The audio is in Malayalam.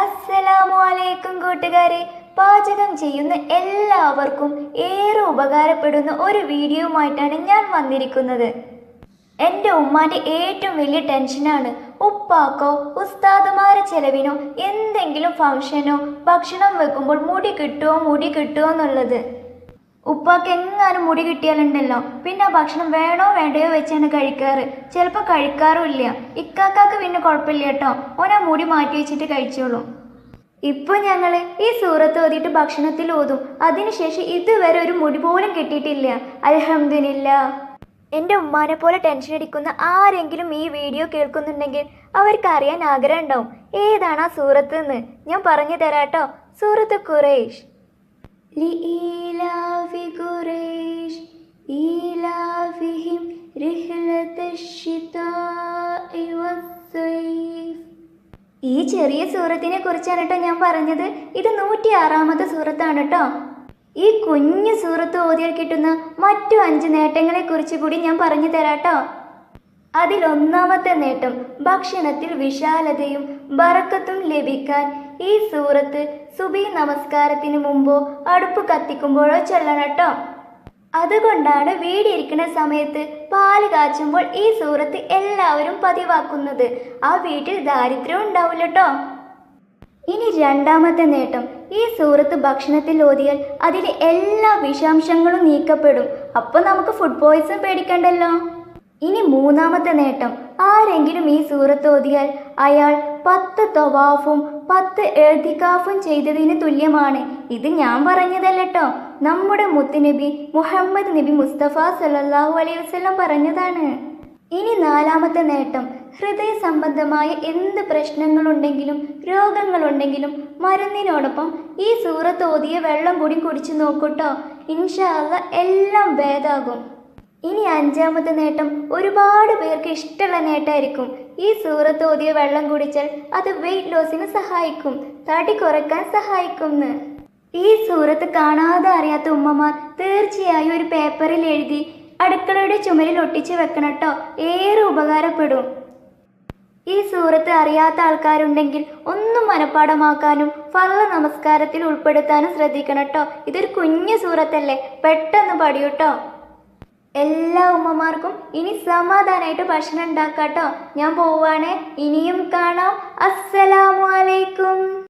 അസ്സലാമു അലൈക്കും കൂട്ടുകാരെ. പാചകം ചെയ്യുന്ന എല്ലാവർക്കും ഏറെ ഉപകാരപ്പെടുന്ന ഒരു വീഡിയോയുമായിട്ടാണ് ഞാൻ വന്നിരിക്കുന്നത്. എൻ്റെ ഉമ്മാൻ്റെ ഏറ്റവും വലിയ ടെൻഷനാണ് ഉപ്പാക്കോ ഉസ്താദുമാരെ ചെലവിനോ എന്തെങ്കിലും ഫംഗ്ഷനോ ഭക്ഷണം വെക്കുമ്പോൾ മുടി കിട്ടുമോ എന്നുള്ളത്. ഉപ്പാക്ക് എങ്ങാനും മുടി കിട്ടിയാലുണ്ടല്ലോ പിന്നെ ആ ഭക്ഷണം വേണോ വേണ്ടയോ വെച്ചാണ് കഴിക്കാറ്. ചിലപ്പോൾ കഴിക്കാറുമില്ല. ഇക്കാക്കാക്ക് പിന്നെ കുഴപ്പമില്ല കേട്ടോ, ഓനാ മുടി മാറ്റി വെച്ചിട്ട് കഴിച്ചോളൂ. ഇപ്പോൾ ഞങ്ങൾ ഈ സൂറത്ത് ഓതിയിട്ട് ഭക്ഷണത്തിൽ ഓതും. അതിനുശേഷം ഇതുവരെ ഒരു മുടി പോലും കിട്ടിയിട്ടില്ല. അൽഹംദുലില്ലാ. എൻ്റെ ഉമ്മാനെ പോലെ ടെൻഷൻ അടിക്കുന്ന ആരെങ്കിലും ഈ വീഡിയോ കേൾക്കുന്നുണ്ടെങ്കിൽ അവർക്ക് അറിയാൻ ആഗ്രഹം ഉണ്ടാവും ഏതാണ് ആ സൂറത്ത് എന്ന്. ഞാൻ പറഞ്ഞു തരാട്ടോ. സൂറത്ത് ഖുറൈശ്. لإيلاف قريش إيلافهم رحلة الشتاء والصيف. ഈ ചെറിയ സൂറത്തിനെ കുറിച്ചാണ് കേട്ടോ ഞാൻ പറഞ്ഞത്. ഇത് 106-ാമത്തെ സൂറത്താണ് കേട്ടോ. ഈ കുഞ്ഞു സൂറത്ത് ഓതിയാൽ കിട്ടുന്ന മറ്റു 5 നേട്ടങ്ങളെ കുറിച്ച് കൂടി ഞാൻ പറഞ്ഞു തരാട്ടോ. അതിലൊന്നാമത്തെ നേട്ടം, ഭക്ഷണത്തിൽ വിശാലതയും ബറക്കത്തും ലഭിക്കാൻ ഈ സൂറത്ത് സുബഹി നമസ്കാരത്തിന് മുമ്പോ അടുപ്പ് കത്തിക്കുമ്പോഴോ ചൊല്ലണം കേട്ടോ. അതുകൊണ്ടാണ് വീടിരിക്കുന്ന സമയത്ത് പാല് കാച്ചുമ്പോൾ ഈ സൂറത്ത് എല്ലാവരും പതിവാക്കുന്നത്. ആ വീട്ടിൽ ദാരിദ്ര്യം ഉണ്ടാവില്ല കേട്ടോ. ഇനി രണ്ടാമത്തെ നേട്ടം, ഈ സൂറത്ത് ഭക്ഷണത്തിൽ ഓതിയാൽ അതിലെ എല്ലാ വിഷാംശങ്ങളും നീക്കപ്പെടും. അപ്പോൾ നമുക്ക് ഫുഡ് പോയ്സൺ പേടിക്കണ്ടല്ലോ. ഇനി മൂന്നാമത്തെ നേട്ടം, ആരെങ്കിലും ഈ സൂറത്ത് ഓതിയാൽ അയാൾ 10 തവാഫും 10 എഴുതിക്കാഫും ചെയ്തതിന് തുല്യമാണ്. ഇത് ഞാൻ പറഞ്ഞതല്ല കേട്ടോ, നമ്മുടെ മുത്തുനബി മുഹമ്മദ് നബി മുസ്തഫ സല്ലല്ലാഹു അലൈഹി വസല്ലം പറഞ്ഞതാണ്. ഇനി നാലാമത്തെ നേട്ടം, ഹൃദയ സംബന്ധമായ എന്ത് പ്രശ്നങ്ങളുണ്ടെങ്കിലും രോഗങ്ങളുണ്ടെങ്കിലും മരുന്നിനോടൊപ്പം ഈ സൂറത്ത് ഓതിയ വെള്ളം കൂടി കുടിച്ചു നോക്കൂട്ടോ. ഇൻഷാ അല്ലാഹ് എല്ലാം ഭേദാകും. ഇനി അഞ്ചാമത്തെ നേട്ടം, ഒരുപാട് പേർക്ക് ഇഷ്ടമുള്ള നേട്ടമായിരിക്കും. ഈ സൂറത്ത് ഓതിയ വെള്ളം കുടിച്ചാൽ അത് വെയിറ്റ് ലോസിന് സഹായിക്കും, തടി കുറയ്ക്കാൻ സഹായിക്കും. ഈ സൂറത്ത് കാണാതെ അറിയാത്ത ഉമ്മമാർ തീർച്ചയായും ഒരു പേപ്പറിൽ എഴുതി അടുക്കളയുടെ ചുമരിൽ ഒട്ടിച്ച് വെക്കണം കേട്ടോ. ഏറെ ഉപകാരപ്പെടും. ഈ സൂറത്ത് അറിയാത്ത ആൾക്കാരുണ്ടെങ്കിൽ ഒന്നും മനഃപ്പാടമാക്കാനും ഫർള് നമസ്കാരത്തിൽ ഉൾപ്പെടുത്താനും ശ്രദ്ധിക്കണം കേട്ടോ. ഇതൊരു കുഞ്ഞു സൂറത്തല്ലേ, പെട്ടെന്ന് പഠിയൂട്ടോ. എല്ലാ ഉമ്മമാർക്കും ഇനി സമാധാനമായിട്ട് ഭക്ഷണം ഉണ്ടാക്കാട്ടോ. ഞാൻ പോവാണേ. ഇനിയും കാണാം. അസ്സലാമു അലൈക്കും.